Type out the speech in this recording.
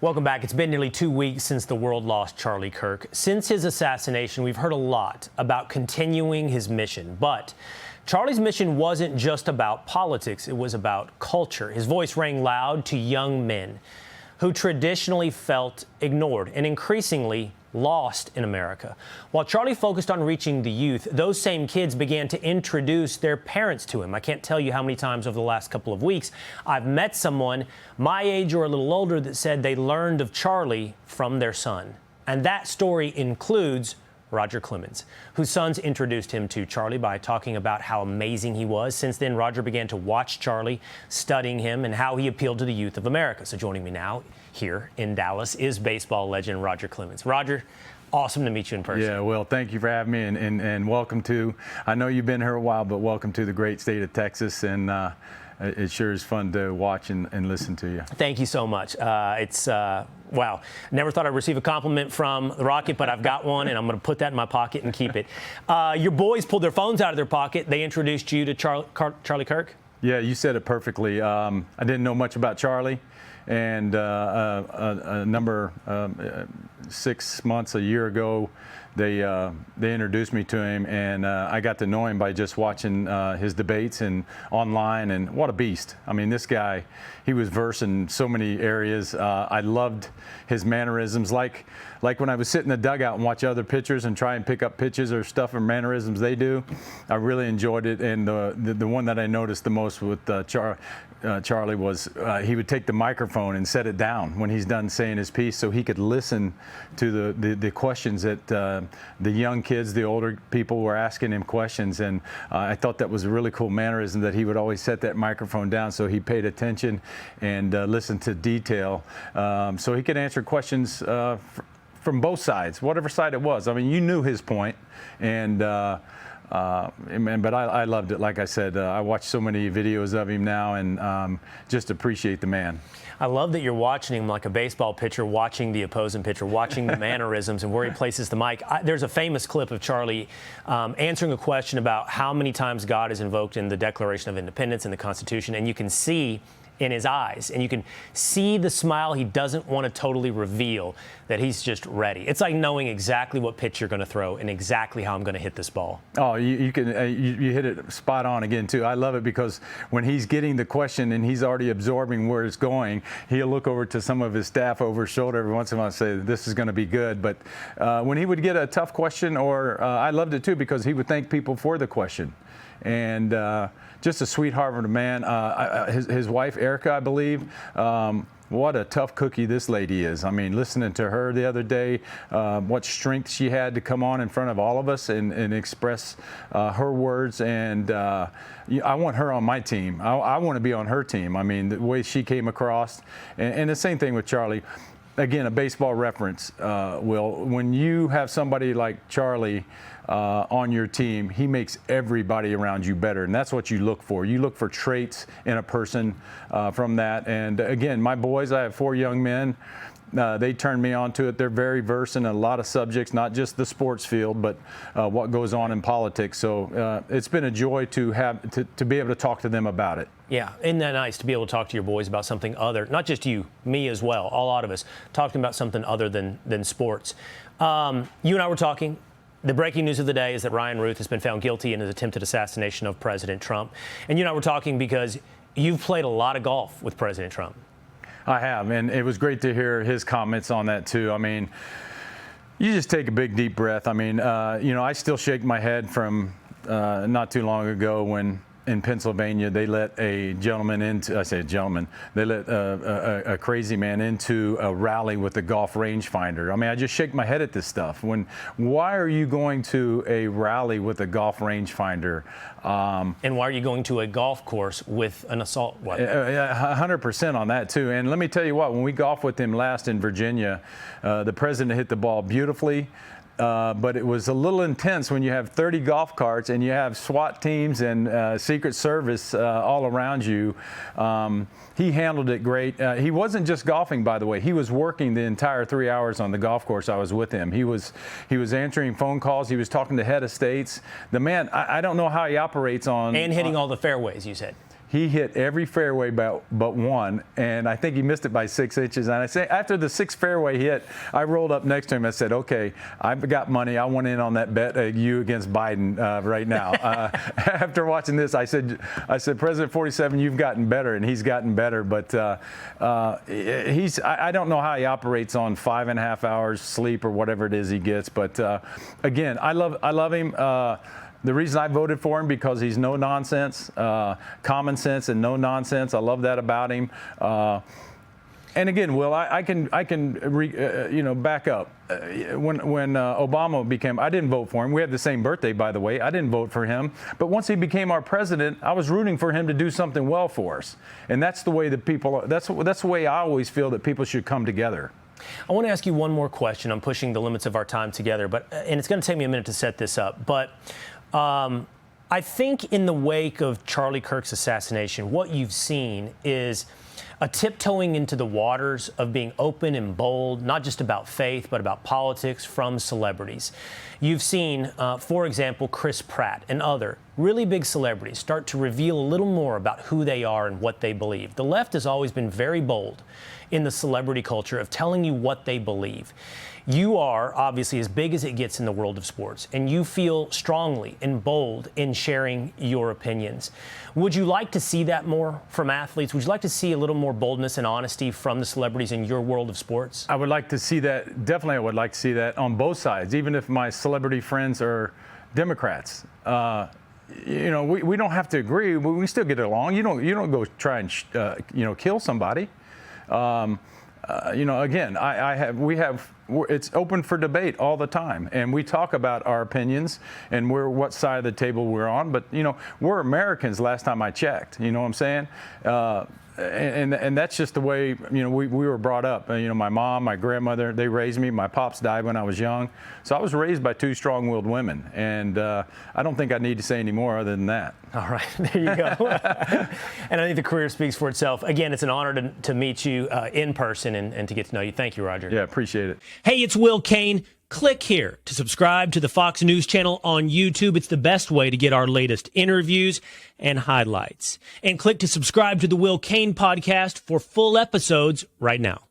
Welcome back. It's been nearly 2 weeks since the world lost Charlie Kirk. Since his assassination, we've heard a lot about continuing his mission. But Charlie's mission wasn't just about politics. It was about culture. His voice rang loud to young men who traditionally felt ignored and increasingly lost in America. While Charlie focused on reaching the youth, those same kids began to introduce their parents to him. I can't tell you how many times over the last couple of weeks I've met someone my age or a little older that said they learned of Charlie from their son. And that story includes Roger Clemens, whose sons introduced him to Charlie by talking about how amazing he was. Since then, Roger began to watch Charlie, studying him and how he appealed to the youth of America. So joining me now here in Dallas is baseball legend Roger Clemens. Roger, awesome to meet you in person. Yeah, well, thank you for having me, and welcome to, I know you've been here a while, but welcome to the great state of Texas, and it sure is fun to watch and listen to you. Thank you so much. Wow. Never thought I'd receive a compliment from the Rocket, but I've got one, and I'm going to put that in my pocket and keep it. Your boys pulled their phones out of their pocket. They introduced you to Charlie Kirk? Yeah, you said it perfectly. I didn't know much about Charlie, and a number, 6 months, a year ago, they introduced me to him, and I got to know him by just watching his debates and online, and what a beast. I mean, this guy, he was versed in so many areas. I loved his mannerisms, like when I was sitting in the dugout and watch other pitchers and try and pick up pitches or stuff or mannerisms they do. I really enjoyed it, and the one that I noticed the most with Charlie was he would take the microphone and set it down when he's done saying his piece, so he could listen to the questions that the young kids, the older people were asking him questions, and I thought that was a really cool mannerism, that he would always set that microphone down so he paid attention and listened to detail, so he could answer questions from both sides, whatever side it was. I mean, you knew his point, and but I loved it. Like I said, I watch so many videos of him now, and just appreciate the man. I love that you're watching him like a baseball pitcher watching the opposing pitcher, watching the mannerisms and where he places the mic. There's a famous clip of Charlie answering a question about how many times God is invoked in the Declaration of Independence and the Constitution, and you can see in his eyes, and you can see the smile he doesn't want to totally reveal, that he's just ready. It's like knowing exactly what pitch you're going to throw and exactly how I'm going to hit this ball. Oh, you hit it spot on again, too. I love it because when he's getting the question and he's already absorbing where it's going, he'll look over to some of his staff over his shoulder every once in a while and say, this is going to be good. But when he would get a tough question, or I loved it, too, because he would thank people for the question. And just a sweetheart of a man. His wife, Erica, I believe, what a tough cookie this lady is. I mean, listening to her the other day, what strength she had to come on in front of all of us and express her words. And I want her on my team. I want to be on her team. I mean, the way she came across. And the same thing with Charlie. Again, a baseball reference, Will. When you have somebody like Charlie on your team, he makes everybody around you better, and that's what you look for. You look for traits in a person from that. And again, my boys, I have 4 young men. They turned me on to it. They're very versed in a lot of subjects, not just the sports field, but what goes on in politics. So it's been a joy to be able to talk to them about it. Yeah, isn't that nice to be able to talk to your boys about something other, not just you, me as well, a lot of us, talking about something other than sports. You and I were talking. The breaking news of the day is that Ryan Ruth has been found guilty in his attempted assassination of President Trump. And you and I were talking because you've played a lot of golf with President Trump. I have, and it was great to hear his comments on that, too. I mean, you just take a big, deep breath. I mean, you know, I still shake my head from not too long ago when in Pennsylvania they let a gentleman into, I say a gentleman, they let a crazy man into a rally with a golf rangefinder. I mean, I just shake my head at this stuff. Why are you going to a rally with a golf rangefinder? And why are you going to a golf course with an assault weapon? 100% on that, too. And let me tell you what, when we golfed with him last in Virginia, the president hit the ball beautifully. But it was a little intense when you have 30 golf carts and you have SWAT teams and Secret Service all around you. He handled it great. He wasn't just golfing, by the way. He was working the entire 3 hours on the golf course I was with him. He was answering phone calls. He was talking to head of states. The man, I don't know how he operates on. And hitting all the fairways, you said. he hit every fairway but one, and I think he missed it by 6 inches. And I say, after the 6th fairway hit, I rolled up next to him and said, okay, I've got money. I want in on that bet, you against Biden right now. After watching this, I said, President 47, you've gotten better, and he's gotten better. But I don't know how he operates on 5.5 hours sleep or whatever it is he gets. But again, I love him. The reason I voted for him, because he's no nonsense, common sense and no nonsense. I love that about him. And again, Will, I can back up. When Obama became, I didn't vote for him. We had the same birthday, by the way. I didn't vote for him. But once he became our president, I was rooting for him to do something well for us. And that's the way that people. That's the way I always feel that people should come together. I want to ask you one more question. I'm pushing the limits of our time together, and it's going to take me a minute to set this up. But I think in the wake of Charlie Kirk's assassination, what you've seen is a tiptoeing into the waters of being open and bold, not just about faith, but about politics from celebrities. You've seen, for example, Chris Pratt and other really big celebrities start to reveal a little more about who they are and what they believe. The left has always been very bold in the celebrity culture of telling you what they believe. You are obviously as big as it gets in the world of sports, and you feel strongly and bold in sharing your opinions. Would you like to see that more from athletes? Would you like to see a little more boldness and honesty from the celebrities in your world of sports? I would like to see that. Definitely, I would like to see that on both sides, even if my celebrity friends are Democrats. We don't have to agree, but we still get along. You don't go try and kill somebody. Again, it's open for debate all the time, and we talk about our opinions and what side of the table we're on. But we're Americans. Last time I checked, you know what I'm saying? And that's just the way we were brought up. My mom, my grandmother, they raised me. My pops died when I was young, so I was raised by 2 strong-willed women, and I don't think I need to say any more other than that. All right, there you go. And I think the career speaks for itself. Again, it's an honor to meet you in person and to get to know you. Thank you, Roger. Yeah, appreciate it. Hey, it's Will Cain. Click here to subscribe to the Fox News channel on YouTube. It's the best way to get our latest interviews and highlights. And click to subscribe to the Will Cain podcast for full episodes right now.